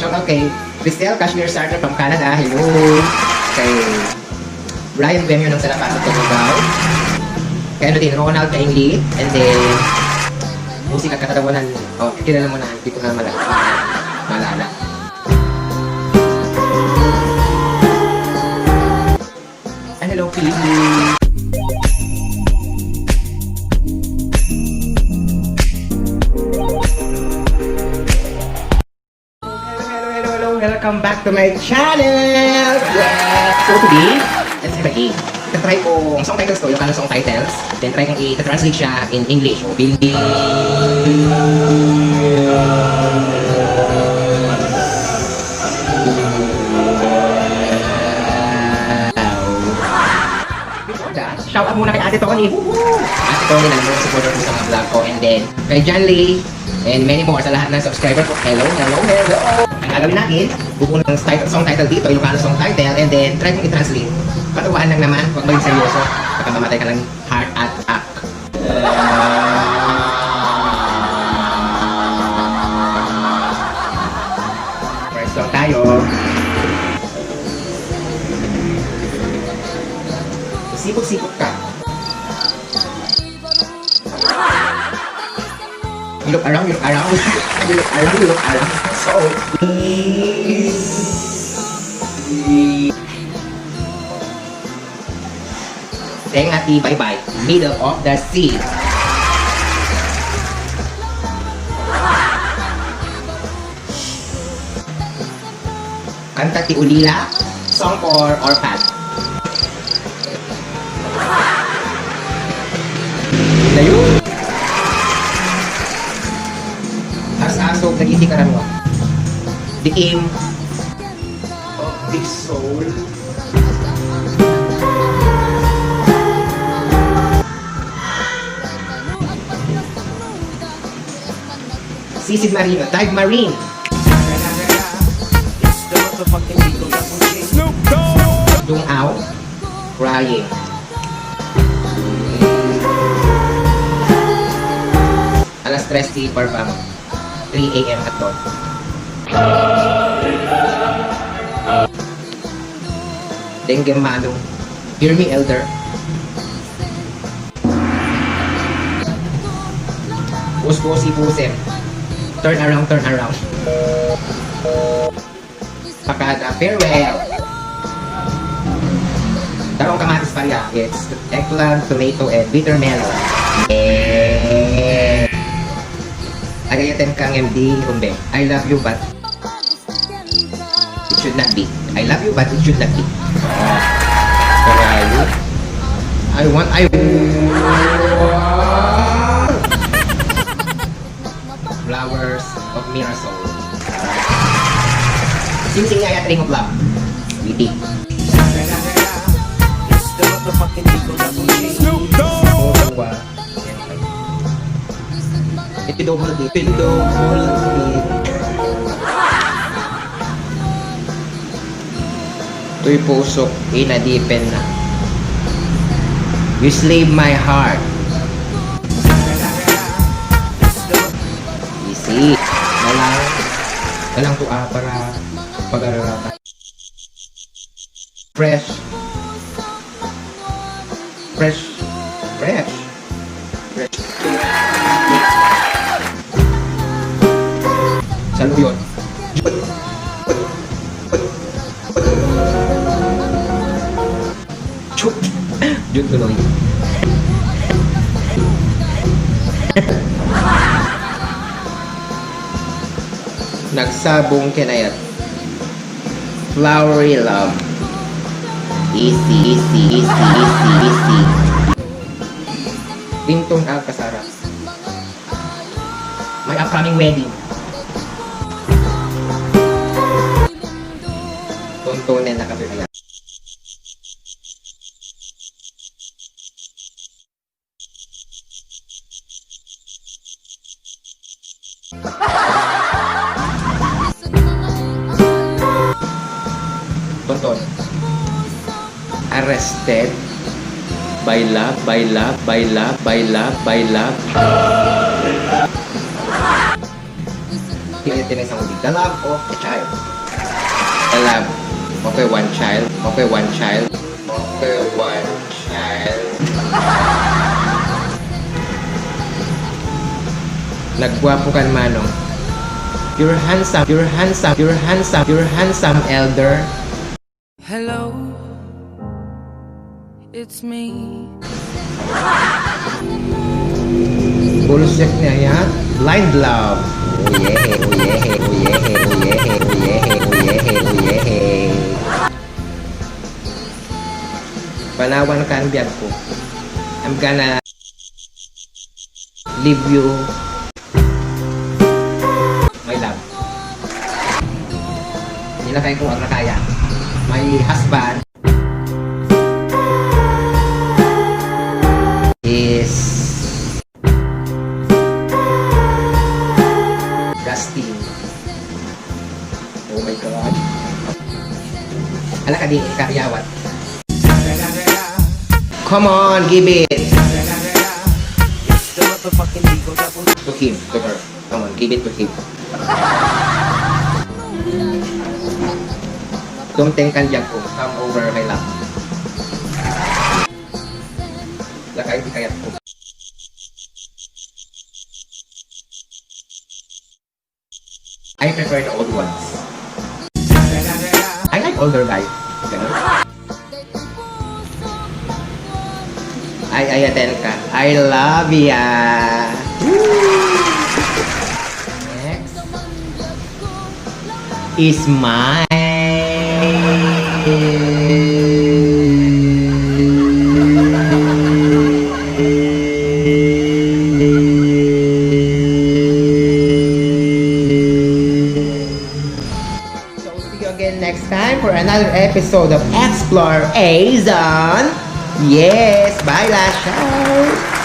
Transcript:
shout out kay Cristel Kashmir Sartre from Canada. Hello. Kay Brian Bemio ng Salapaso Tugigao. Kay ano din, Ronald Kaingli. And then, musik at katatawanan. Oh, kilala mo na. Hindi ko na malala. Hello, Philippines. Welcome back to my channel! Yeah! So today, let's have a game. Try ko ang song titles to, yung song titles. Then try kong i-translate siya in English. So, building... Shout out muna kay Ate Tony. Ate Tony, alam mo yung supporter ko sa mga vlog ko. And then, kay John Lee, and many more sa lahat ng subscriber ko. Hello. Ang gagawin natin, bukunin ng song title dito, yung song title, and then try kong i-translate. Katuwaan lang naman, huwag maging seryoso. Baka mamatay ka ng heart attack. First song tayo. Sipot-sipot ka. You look around. You look around. So, Tengati bye-bye. Middle of the sea. Kanta ti Ulila. Song for orphan. Ayun! As-asog, nag-isikaran mo. The aim of the soul. Sisid Marino, Dive Marine. Dung Ao, Crying. Alas 3 si Parpang 3 AM at dawn. Dengue Mano, Hear Me Elder. Puspusi Pusem, Turn Around. Pakada, Farewell. Tarong Kamatis Palya, it's eggplant, tomato, and bitter melon. Yeah. Agayaten kang MD Humbe. I love you but it should not be. I love you but it should not be. I want Flowers of Mirasol. Sing nga Ring of Love. Witty. Double D. Tuy pusok, inadipen na. You slave my heart. Easy. Nalang tuwa para pag-ararata. Fresh. Saluyon. Jun tuloy. Nagsabong kinayat. Flowery love. Easy. Pintong Alcazara. My upcoming wedding. Tuntunin na kabibigyan. Tonton. Arrested by love. Pilitin na isang ulit. The love of a child. The love of a one child. Of a one child. Of a one child. Nagwapo kan manong. You're handsome. You're handsome. You're handsome. You're handsome, elder. Hello, it's me. Bullshit niya ya. Blind love. Oh yeah, oh yeah, oh yeah, oh yeah, oh yeah, oh yeah, oh yeah. Panawan ka ang biyag ko. I'm gonna leave you, my love. Nilakay ko ang nakaya. My husband is Gustin. Oh my God. Ala ka din, karyawat. Come on, give it. To him, to her. Come on, give it to him. Tumteng kanjag ko. Come over, my love. Lakay, di kayat ko. I prefer the old ones. I like older guys. Ganun. Ay, attend ka. I love ya. Next is mine. So see you again next time for another episode of Explore A Zone. Yes, bye Lasha.